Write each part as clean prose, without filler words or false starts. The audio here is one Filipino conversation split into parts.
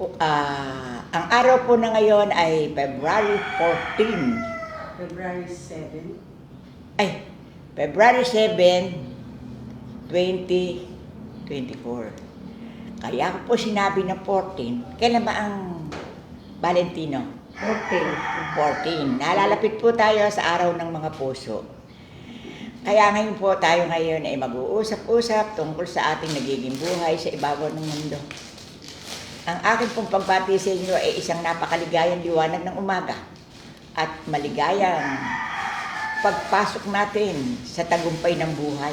Ang araw po na ngayon ay February 14. February 7. Ay, February 7, 2024. Kaya ko po sinabi na 14. Kailan ba ang Valentino? 14. Nalalapit po tayo sa araw ng mga puso. Kaya ngayon po tayo ngayon ay mag-uusap-usap tungkol sa ating nagiging buhay sa ibabaw ng mundo. Ang akin pong pagbati sa inyo ay isang napakaligayang liwanag ng umaga at maligayang pagpasok natin sa tagumpay ng buhay.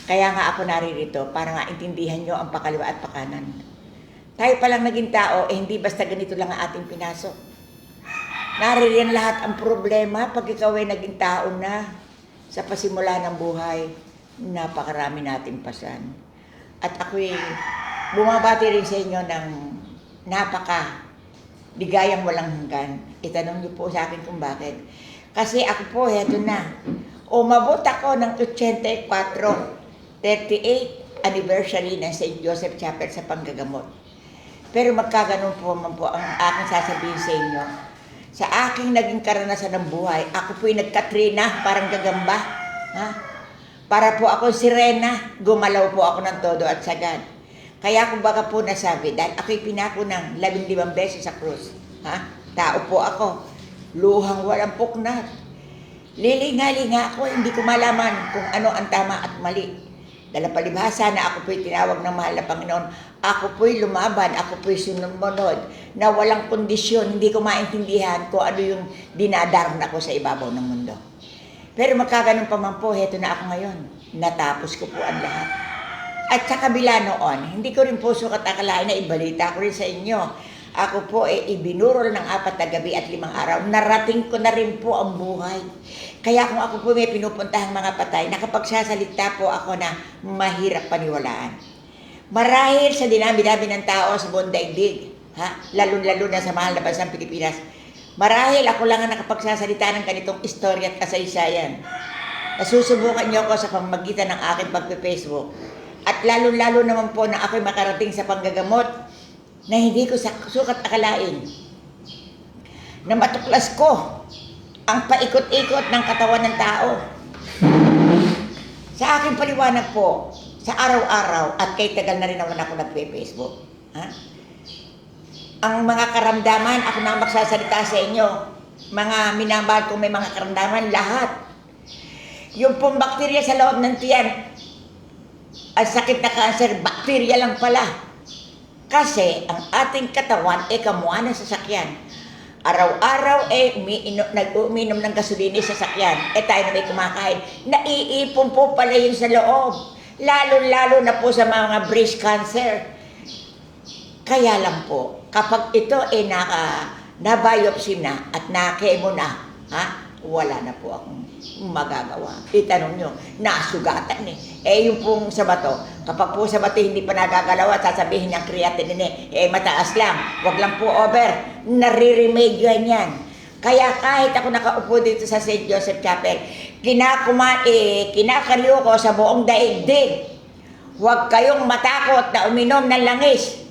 Kaya nga ako naririto para nga intindihan nyo ang pakaliwa at pakanan. Tayo palang naging tao, hindi basta ganito lang ang ating pinasok. Naririyan lahat ang problema pag ikaw ay naging tao na sa pasimula ng buhay, napakarami nating pasan. At ako'y bumabati rin sa inyo ng napaka-ligayang walang hanggan. Itanong niyo po sa akin kung bakit. Kasi ako po, heto na. Umabot ako ng 84, 38 anniversary ng St. Joseph Chapel sa panggagamot. Pero magkaganon po man po ang aking sasabihin sa inyo. Sa aking naging karanasan ng buhay, ako po'y nagkatrina, parang gagamba. Ha? Para po ako sirena, gumalaw po ako ng todo at sagad. Kaya kung baka po nasabi, dahil ako'y pinako ng 15 beses sa krus. Ha? Tao po ako, luhang walang puknat. Lilinga-linga ako, hindi ko malaman kung ano ang tama at mali. Dahil palibhasa na ako po'y tinawag ng mahal na Panginoon, ako po'y lumaban, ako po'y sumunod, na walang kondisyon, hindi ko maintindihan kung ano yung dinadarna ko sa ibabaw ng mundo. Pero magkaganon pa man po, heto na ako ngayon. Natapos ko po ang lahat. At sa kabila noon, hindi ko rin po sukat akalain na ibalita ko rin sa inyo. Ako po ibinurol ng 4 na gabi at 5 araw. Narating ko na rin po ang buhay. Kaya kung ako po may pinupuntahang mga patay, nakapagsasalita po ako na mahirap paniwalaan. Marahil sa dinami-dami ng tao sa buong daigdig, lalo-lalo na sa mahal na bansang Pilipinas, marahil ako lang ang nakapagsasalita ng ganitong istorya at kasaysayan. Nasusubukan niyo ako sa pamamagitan ng aking pagpe-Facebook. At lalo-lalo naman po na ako'y makarating sa panggagamot na hindi ko sukat akalain na matuklas ko ang paikot-ikot ng katawan ng tao. Sa aking paliwanag po, sa araw-araw, at kay tagal na rin naman ako nagpe-Facebook. Ang mga karamdaman, ako na magsasalita sa inyo. Mga minamahal kong may mga karamdaman, lahat. Yung pong bakterya sa loob ng tiyan, ang sakit na cancer, bakterya lang pala. Kasi ang ating katawan kamuha ng sasakyan. Araw-araw nag-uminom ng gasolina sa sasakyan. Tayo na may kumakain. Naiipon po pala yun sa loob. Lalo-lalo na po sa mga breast cancer. Kaya lang po, kapag ito na-biopsy na at na-chemo na, wala na po akong magagawa. Itanong nyo, nasugatan yung pong sa bato, kapag po sa bato hindi pa nagagalaw at sasabihin ng creatinine, mataas lang, wag lang po over, nare-remedyohan yan. Kaya kahit ako nakaupo dito sa St. Joseph Chapel, kinakaliw ko sa buong daigdig. Huwag kayong matakot na uminom ng langis.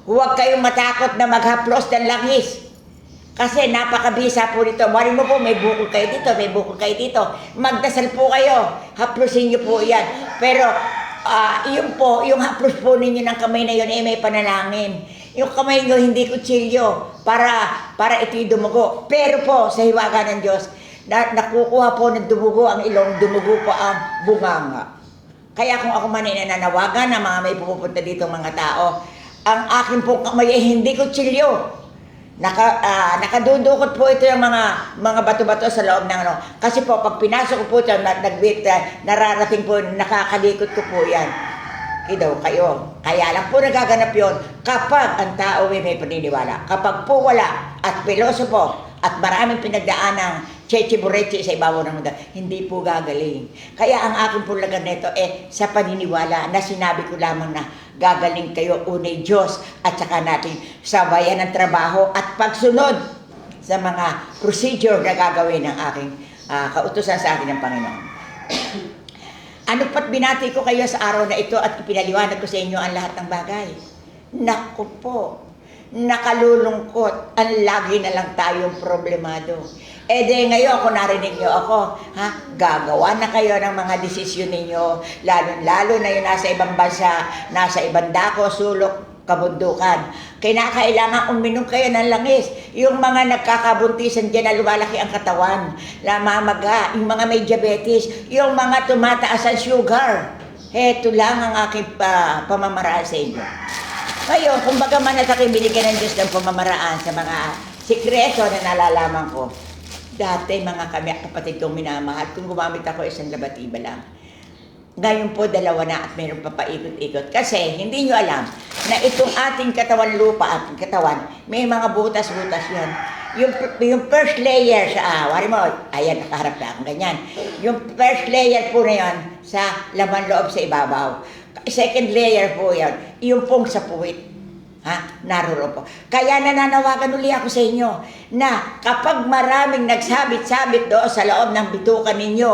Huwag kayong matakot na maghaplos ng langis. Kasi napakabisa po dito. Wari mo po, may bukol kayo dito, may bukol kayo dito. Magdasal po kayo. Haplosin niyo po yan. Pero, yun po, yung haplos po ninyo ng kamay na yun, may panalangin. Yung kamay nyo, hindi kutsilyo para ito'y dumugo. Pero po, sa hiwaga ng Diyos, nakukuha po ng dumugo ang ilong, dumugo po ang bunganga. Kaya kung ako man ay nananawagan ng mga may pupunta dito mga tao, ang akin pong kamay ay hindi kutsilyo. Nakadudukot po ito yung mga bato-bato sa loob ng ano. Kasi po, pag pinasok ko po ito, nararating po, nakakalikot ko po yan. Daw kayo. Kaya lang po nagaganap yun kapag ang tao may paniniwala. Kapag po wala at pilosopo at maraming pinagdaanang cheche-bureche sa ibabaw ng mundo, hindi po gagaling. Kaya ang aking pulagan nito sa paniniwala na sinabi ko lamang na gagaling kayo unay Diyos at saka natin sabayan ng trabaho at pagsunod sa mga procedure na gagawin ng aking kautusan sa akin ng Panginoon. Ano pat binati ko kayo sa araw na ito at ipinaliwanag ko sa inyo ang lahat ng bagay. Naku po, nakalulungkot, ang lagi na lang tayong problemado. Eh di ngayon, kung narinig nyo ako, gagawa na kayo ng mga desisyon ninyo, lalo-lalo na yung nasa ibang bansa, nasa ibang dako, sulok, kabundukan. Kinakailangan uminom kayo ng langis. Yung mga nagkakabuntisan dyan na lumalaki ang katawan, namamaga, yung mga may diabetes, yung mga tumataas ang sugar. Heto lang ang aking pamamaraan sa inyo. Ngayon, kung baga man at aking binigyan ng Diyos ng pamamaraan sa mga sikreto na nalalaman ko, dati mga kami kapatid kong minamahal, kung gumamit ako isang labatiba lang. Ngayon po dalawa na at mayroon pa paikot-ikot. Kasi hindi nyo alam na itong ating katawan lupa at katawan, may mga butas-butas yan. Yung first layer sa wari mo, ayan, nakaharap na akong ganyan. Yung first layer po na yan sa laman loob sa ibabaw. Second layer po yan, yung pong sa puwit. Naroon po. Kaya nananawagan uli ako sa inyo na kapag maraming nagsabit-sabit doon sa loob ng bitukan ninyo,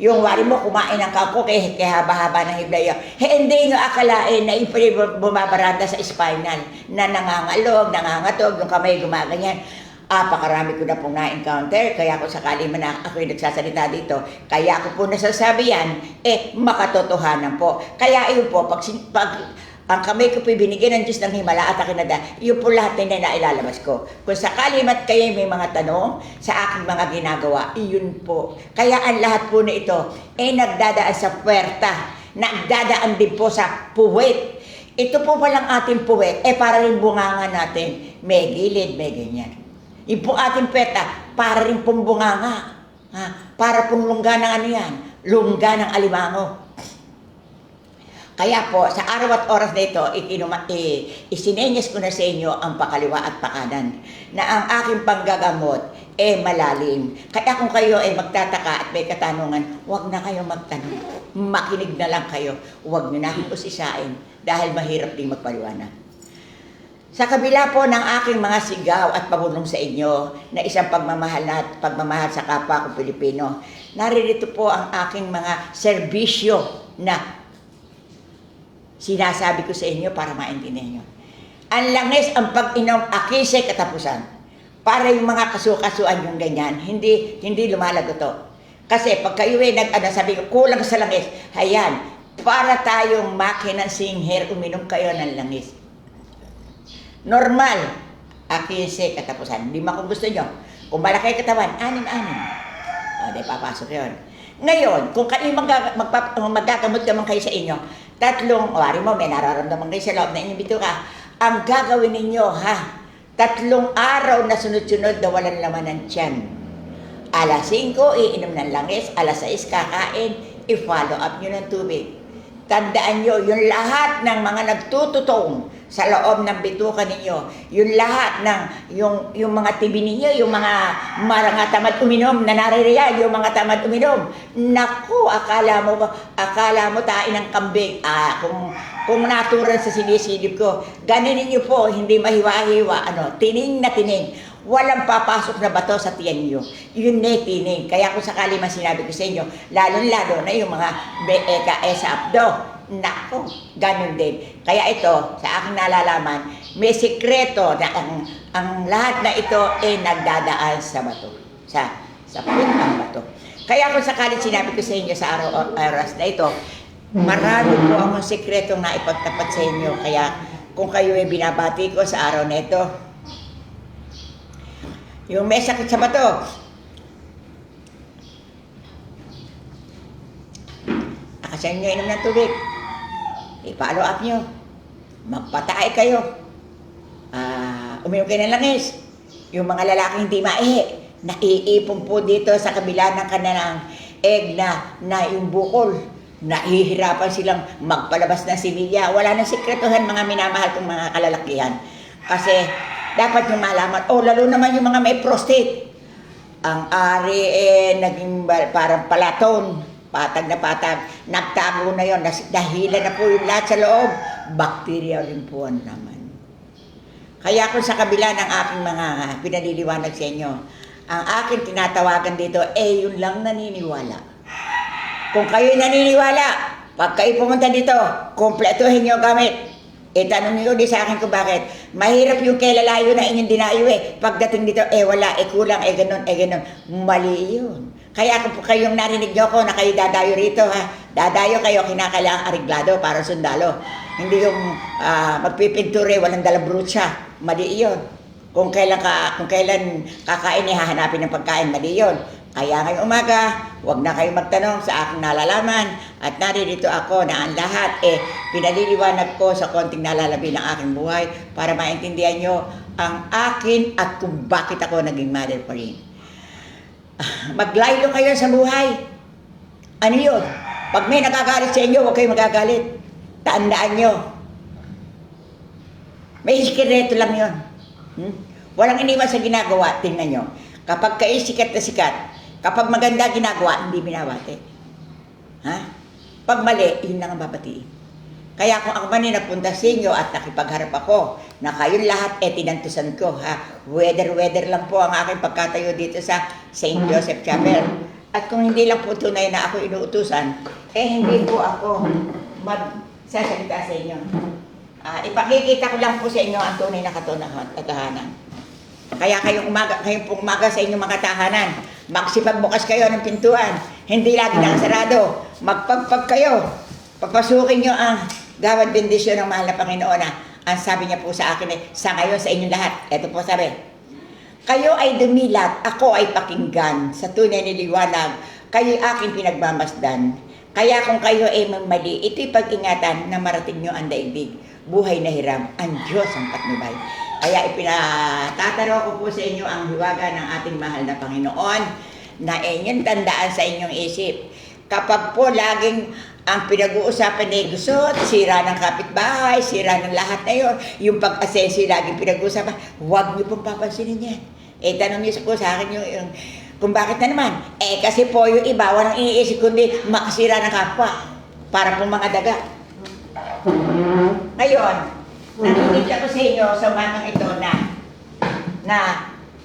yung wari mo kumain ng kako kaya haba-haba ng hiblaya, hindi nyo akalain na bumabaranda sa spinal na nangangalog, nangangatog, yung kamay gumaganyan. Pakarami ko na pong na-encounter, kaya kung sakali man ako'y nagsasalita dito, kaya ko po nasasabi yan, makatotohanan po. Kaya yun po, pag ang kamay ko po'y binigyan ng Diyos ng himala at akinada, yun po lahat na nailalabas ko. Kung sakali mat kayo may mga tanong sa aking mga ginagawa, iyon po. Kaya ang lahat po na ito nagdadaan sa puwerta, nagdadaan din po sa puwet. Ito po palang ating puwet, para rin bunganga natin. May gilid, may ganyan. Yung po ating puweta, para rin pong bunganga. Para pong lungga ng ano yan, lungga ng alimango. Kaya po, sa araw at oras na ito, isinenyas ko na sa inyo ang pakaliwa at pakanan na ang aking panggagamot malalim. Kaya kung kayo magtataka at may katanungan, huwag na kayo magtanong. Makinig na lang kayo. Huwag nyo na akong usisain dahil mahirap din magpaliwanag. Sa kabila po ng aking mga sigaw at pabulong sa inyo na isang pagmamahal sa kapwa ko Pilipino, naririto po ang aking mga serbisyo na sinasabi ko sa inyo para maintindihan nyo. Ang langis ang pag-inom, akisay katapusan. Para yung mga kasukasuan yung ganyan, hindi lumalago to. Kasi pag kayo sabi ko, kulang sa langis, ayan, para tayong makinang singher, uminom kayo ng langis. Normal, akisay katapusan. 5 kung gusto nyo. Kung malaki katawan, 6. Di papasok yun. Ngayon, kung kayo magagamot naman kayo sa inyo, 3, wari mo, may nararamdaman kayo sa loob na inyong bituka, ang gagawin ninyo, 3 araw na sunod-sunod na walang laman ng tiyan. Alas 5, iinom ng langis, alas 6, kakain, i-follow up nyo ng tubig. Tandaan nyo, yung lahat ng mga nagtututong sa loob ng bituka ninyo, yung lahat ng, yung mga tibi ninyo, yung mga tamad uminom na naririyan, yung mga tamad uminom, naku, akala mo tain ng kambing. Kung naturan sa sinisilip ko, ganinin nyo po, hindi mahiwa-hiwa, tining na tining. Walang papasok na bato sa tiyan nyo. Yun na tining. Kaya kung sakali man sinabi ko sa inyo, lalo-lalo na yung mga sa abdo, nako, ganun din. Kaya ito, sa aking nalalaman, may sikreto na ang lahat na ito nagdadaan sa bato. Sa puntang bato. Kaya kung sakali sinabi ko sa inyo sa oras na ito, marami po akong sikretong na ipagtapat sa inyo. Kaya kung kayo binabati ko sa araw na ito, yung may sakit sa bato, akasan nyo inom ng tubig, i-follow up nyo, magpatae kayo, uminom kayo ng langis. Yung mga lalaki hindi naiipon po dito sa kabila ng kanilang egg na yung bukol, nahihirapan silang magpalabas ng similya. Wala nang sikretuhan, mga minamahal kong mga kalalakihan. Kasi dapat nyo malaman, lalo naman yung mga may prostate. Ang ari naging parang palaton, patag na patag, nagtago na yon, dahilan na po yung lahat sa loob, bacteria rin po ang naman. Kaya kung sa kabila ng aking mga pinaliliwanag sa inyo, ang aking tinatawagan dito, yun lang naniniwala. Kung kayo'y naniniwala, pag kayo pumunta dito, kumpletuhin nyo gamit, tanong niyo di sa akin kung bakit. Mahirap yung kailalayo na inyong dinayo Pagdating dito, wala, kulang, ganun, ganun. Mali yun. Kaya kung kayong narinig niyo ko na kayo dadayo rito, dadayo kayo, kinakailangan areglado para sundalo. Hindi yung magpipinture, walang dala brutsa. Mali yun. Kung kailan kakain, hahanapin ng pagkain, mali yun. Kaya ngayong umaga, huwag na kayong magtanong sa aking nalalaman at naririto ako na ang lahat pinaliliwanag ko sa konting nalalabi ng aking buhay para maintindihan nyo ang akin at kung bakit ako naging mother pa rin. Maglaylo kayo sa buhay. Ano yun? Pag may nagagalit sa inyo, huwag kayong magagalit. Tandaan nyo. May sikreto lang yun. Walang iniwan sa ginagawa. Tingnan nyo. Kapag kayo sikat na sikat, kapag maganda ginagawa, hindi binabati. Pag mali, yun lang ang babatiin. Kaya kung ako man nagpunta sa inyo at nakipagharap ako, na kayong lahat tinantusan ko, weather lang po ang aking pagkatayo dito sa St. Joseph Chapel. At kung hindi lang po tunay na ako inuutusan, hindi po ako magsasalita sa inyo. Ipakikita ko lang po sa inyo ang tunay na katotohanan. Kaya kayong pong umaga sa inyong mga tahanan, magsipagbukas kayo ng pintuan, hindi lagi nakasarado, magpagpag kayo, papasukin nyo ang gawad bendisyon ng mahal na Panginoon ang sabi niya po sa akin sa ngayon sa inyong lahat. Ito po sabi, kayo ay dumilat, ako ay pakinggan, sa tunay na liwanag, kayo aking pinagmamasdan. Kaya kung kayo ay mali, ito'y pag-ingatan na marating nyo ang daigdig. Buhay na hiram, ang Diyos ang patnubay. Kaya ipinatataro ko po sa inyo ang hiwaga ng ating mahal na Panginoon na inyong tandaan sa inyong isip. Kapag po laging ang pinag-uusapan ay gusot, sira ng kapitbahay, sira ng lahat na yun, yung pag-asensi laging pinag-uusapan, huwag niyo pong papansinin yan. Tanong niyo po sa akin yung kung bakit na naman. Kasi po yung iba, walang iniisip kundi makasira ng kapwa para po mga daga. Ngayon, nakikita ko sa inyo sa umagang ito na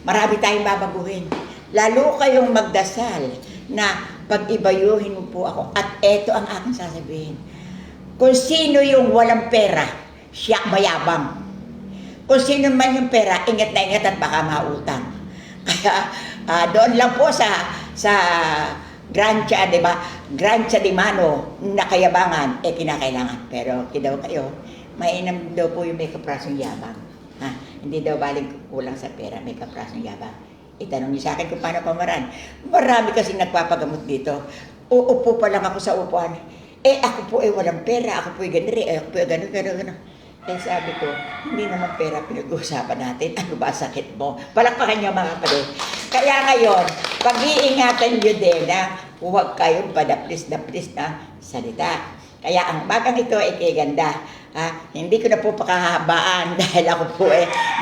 marami tayong babaguhin. Lalo kayong magdasal na pag-ibayuhin mo po ako. At eto ang aking sasabihin. Kung sino yung walang pera, siya mayabang. Kung sino man yung pera, ingat na ingat at baka mautang. Kaya doon lang po sa Grancia, di ba? Grancia di mano na kayabangan, kinakailangan. Pero daw kayo, mainam daw po yung may kaprasong yabang. Hindi daw baling kulang sa pera, may kaprasong yabang. Itanong niyo sa akin kung paano pamaran. Marami kasing nagpapagamot dito. Uupo pa lang ako sa upuan. Ako po walang pera, ako po ganito, ako po gano'n. Sabi ko, hindi naman pera pinag-uusapan natin. Ano ba sakit mo? Palakpakan niyo mga kapatid. Kaya ngayon, pag-iingatan niyo din na huwag kayong padaplis-daplis na salita. Kaya ang bagang ito ay kaganda. Hindi ko na po pakahabaan dahil ako po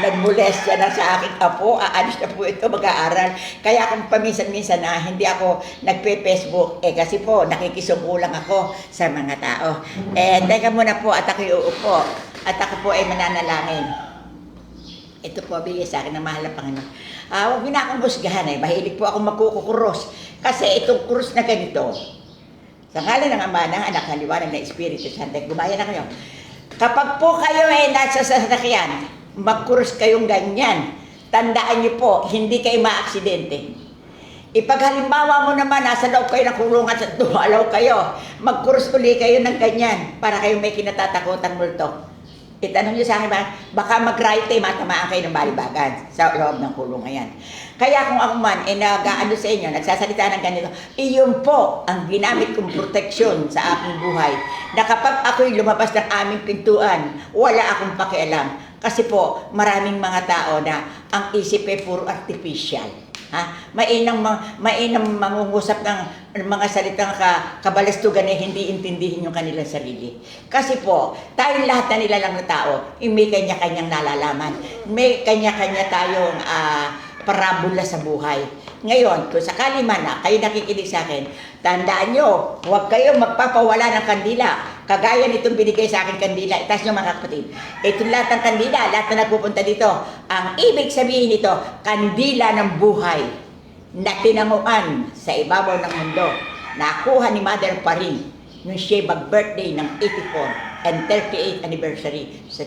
nagmolestya na sa aking apo. Aalis na po ito mag-aaral. Kaya kung paminsan-minsan na hindi ako nagpe-Facebook, kasi po nakikisungkulang ako sa mga tao. Teka muna po at ako'y uupo. At ako po ay mananalangin. Ito po bigay sa akin ng mahal na Panginoon. Huwag na akong husgahan Mahilig po akong magkukuros. Kasi itong kurus na ganito, sa ngalan ng Ama, ng Anak, ng Liwanag ng Espiritu Santo, gumaya na kayo. Kapag po kayo nasa sasakyan, magkurus kayong ganyan. Tandaan niyo po, hindi kayo maaksidente. Ipaghalimbawa mo naman, nasa loob kayo ng kulungan at dumalaw kayo, magkurus uli kayo ng ganyan para kayo may kinatatakutang multo. Itanong niyo sa akin, baka mag-right matamaan kayo ng balibagan sa loob ng kulungan yan. Kaya kung ako man, nag-aano sa inyo, nagsasalita ng ganito, iyon po ang ginamit kong proteksyon sa aking buhay. Na kapag ako'y lumabas ng aming pintuan, wala akong pakialam. Kasi po, maraming mga tao na ang isip ay puro artificial. Mainang mangungusap ng mga salitang kabalastugan na hindi intindihin yung kanilang sarili. Kasi po, tayong lahat na nilalang na tao, may kanya-kanyang nalalaman. May kanya-kanya tayong parabola sa buhay. Ngayon, kung sakali man kayo nakikinig sa akin, tandaan nyo, huwag kayo magpapawala ng kandila. Kagaya nitong binigay sa akin kandila, itas nyo mga kapatid. Ito lahat ng kandila, lahat na nagpupunta dito. Ang ibig sabihin nito, kandila ng buhay na tinanguan sa ibabaw ng mundo. Nakuha ni Mother Paring nung siya mag-birthday ng 84. and 38th anniversary sa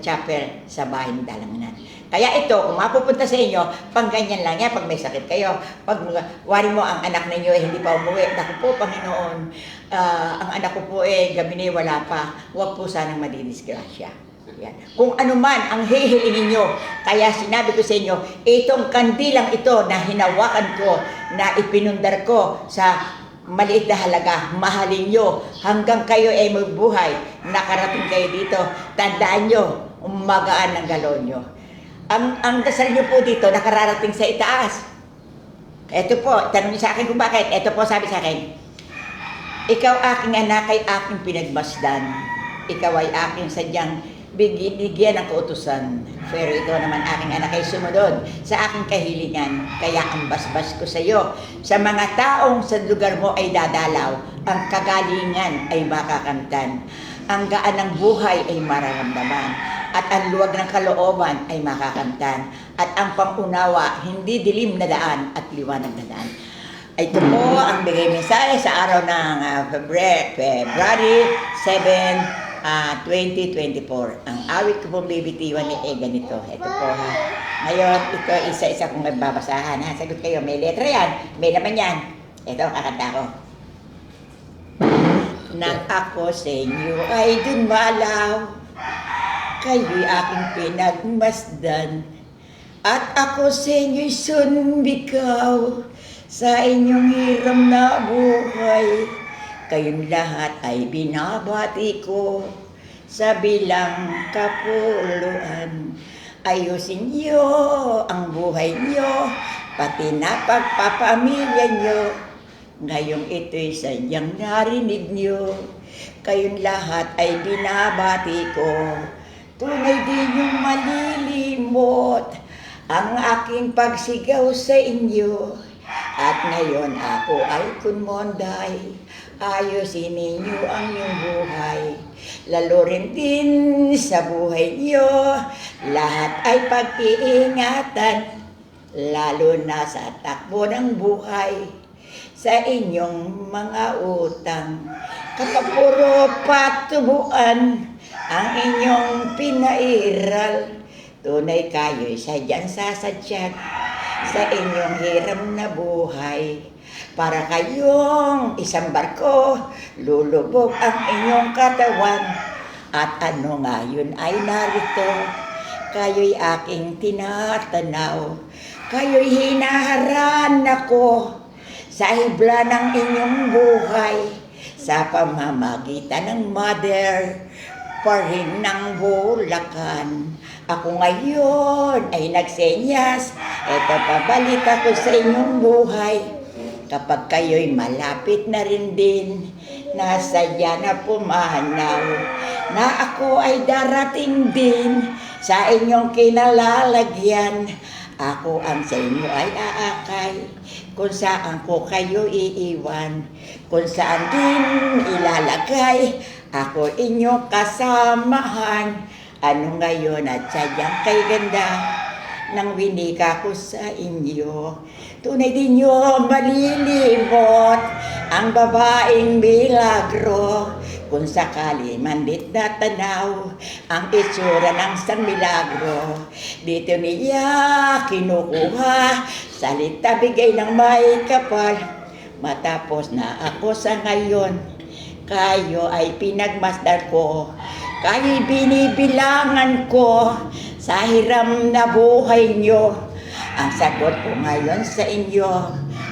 chapel sa bahay ng Dalanganan. Kaya ito, kung mapupunta sa inyo, pang ganyan lang yan, pag may sakit kayo, pag wari mo ang anak ninyo hindi pa umuwi, naku po, Panginoon, ang anak ko po gabi na wala pa, huwag po sanang madidisgrasya. Yan. Kung ano man ang hihilingin nyo, kaya sinabi ko sa inyo, itong kandilang ito na hinawakan ko, na ipinundar ko sa maliit na halaga, mahalin nyo hanggang kayo ay magbuhay, nakarating kayo dito, tandaan nyo, umagaan ng galon nyo. Ang dasal nyo po dito, nakararating sa itaas. Ito po, tanong niyo sa akin kung bakit. Ito po sabi sa akin, ikaw aking anak ay aking pinagmasdan. Ikaw ay aking sadyang bigyan ng kautusan. Pero ito naman aking anak ay sumunod sa aking kahilingan. Kaya ang basbas ko sa iyo. Sa mga taong sa lugar mo ay dadalaw. Ang kagalingan ay makakamtan. Ang gaan ng buhay ay mararamdaman. At ang luwag ng kalooban ay makakamtan. At ang pangunawa, hindi dilim na daan at liwanag na daan. Ito po ang bigay mensahe sa araw ng February 7, 2024. Ang awit ko pong bibitiwan ni ganito. Ito po ha. Ngayon, ito isa-isa kong nagbabasahan ha. Sagot kayo, may letra yan, may laman yan. Ito, kakanta ko. Nang ako sa inyo ay dumalaw, kayo'y aking pinagmasdan, at ako sa inyo'y sunbikaw sa inyong hiram na buhay. Kayong lahat ay binabati ko sa bilang kapuluan. Ayusin niyo ang buhay niyo, pati na pagpapamilya niyo. Ngayong ito'y sadyang narinig niyo. Kayong lahat ay binabati ko. Tunay din yung malilimot ang aking pagsigaw sa inyo. At ngayon ako ay kunmonday, ayusin ninyo ang iyong buhay. Lalo rin din sa buhay niyo, lahat ay pag-iingatan, lalo na sa takbo ng buhay, sa inyong mga utang. Kapag puro patubuan ang inyong pinairal, tunay kayo'y sadyang sasadyat sa inyong hiram na buhay. Para kayong isang barko, lulubog ang inyong katawan. At ano nga yun ay narito, kayo'y aking tinatanaw. Kayo'y hinaharan ako sa hibla ng inyong buhay, sa pamamagitan ng mother pa rin ng Bulacan. Ako ngayon ay nagsenyas, eto pabalita ko sa inyong buhay. Kapag kayo'y malapit na rin din, nasadya na pumanaw, na ako ay darating din sa inyong kinalalagyan. Ako ang sa inyo ay aakay, kung saan ko kayo iiwan, kung saan din ilalagay, ako inyong kasamahan. Ano ngayon at sadyang kay ganda ng winika ko sa inyo. Tunay din nyo malilimot ang babaeng milagro. Kung sakali mandit na tanaw ang itsura ng sang milagro. Dito niya kinukuha, salita bigay ng may kapal. Matapos na ako sa ngayon, kayo ay pinagmasdan ko. Kayo'y binibilangan ko sa hiram na buhay nyo. Ang sagot ko ngayon sa inyo,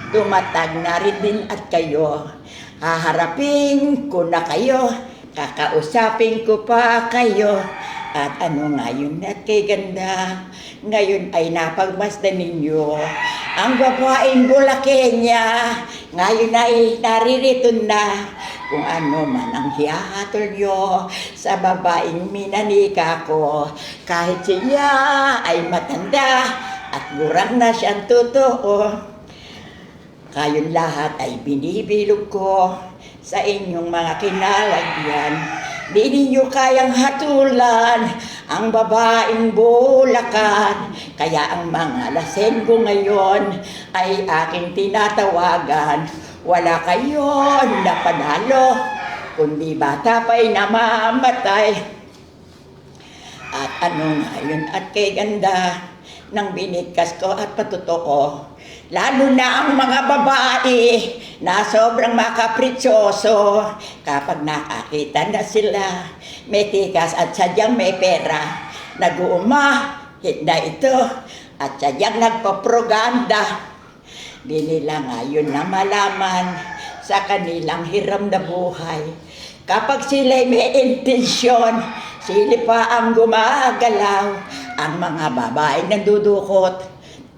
tumatag na rin din at kayo. Haharapin ko na kayo, kakausapin ko pa kayo. At ano ngayon at kay ganda, ngayon ay napagmasdan ninyo. Ang babaeng Bulakenya, ngayon ay naririto na. Kung ano man ang hihahatol nyo sa babaeng minanika ko, kahit siya ay matanda at gurang na siyang totoo, kayong lahat ay binibilog ko sa inyong mga kinalagyan. Di ninyo kayang hatulan ang babaeng Bulacan, kaya ang mga lasenggo ngayon ay aking tinatawagan. Wala kayo na panalo kundi bata pa'y namamatay. At ano ngayon at kay ganda ng binikas ko at patotoo, lalo na ang mga babae na sobrang makapritsoso kapag nakakita na sila may tikas at sadyang may pera, nag-uumahit na ito at sadyang nagpapropaganda. Di nila ngayon na malaman sa kanilang hiram na buhay. Kapag sila'y may intensyon, sila pa ang gumagalaw. Ang mga babae nandudukot,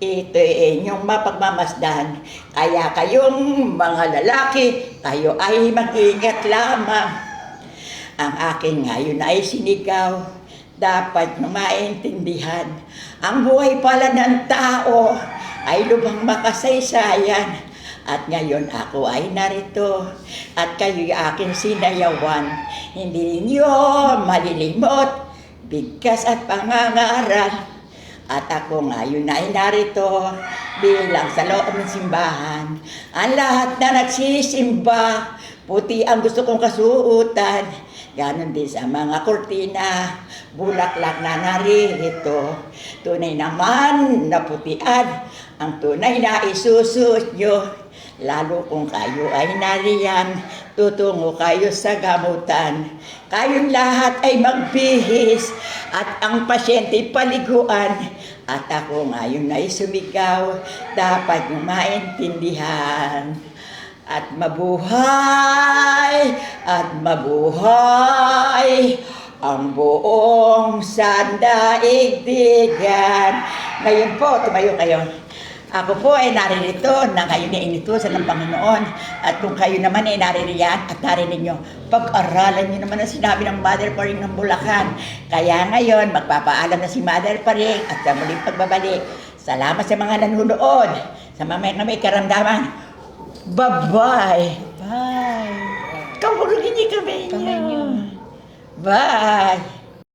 ito'y inyong mapagmamasdan. Kaya kayong mga lalaki, kayo ay mag-ingat lamang. Ang akin ngayon ay sinigaw, dapat nyo maintindihan. Ang buhay pala ng tao ay lubhang makasaysayan. At ngayon ako ay narito at kayo'y aking sinayawan. Hindi ninyo malilimot, bigkas at pangangaral. At ako ngayon ay narito bilang sa loob ng simbahan. Ang lahat na nagsisimba, puti ang gusto kong kasuotan. Ganon din sa mga kurtina, bulaklak na naririto. Tunay naman na putian, ang tunay na isusuot nyo. Lalo kung kayo ay nariyan, tutungo kayo sa gamutan. Kayong lahat ay magbihis at ang pasyente paliguan. At ako ngayon ay sumigaw, dapat nyo maintindihan. At mabuhay ang buong sandaigdigan. Ngayon po, tumayo kayo. Ako po ay naririto na ngayon ay inutusan ng Panginoon. At kung kayo naman ay naririyan at narinig nyo, pag-aralan nyo naman ang sinabi ng Mother Paring ng Bulacan. Kaya ngayon, magpapaalam na si Mother Paring at sa muling pagbabalik. Salamat sa mga nanonood, sa mga may karamdaman. Bye-bye! Bye! Kamurugin niyo kamay niyo. Bye!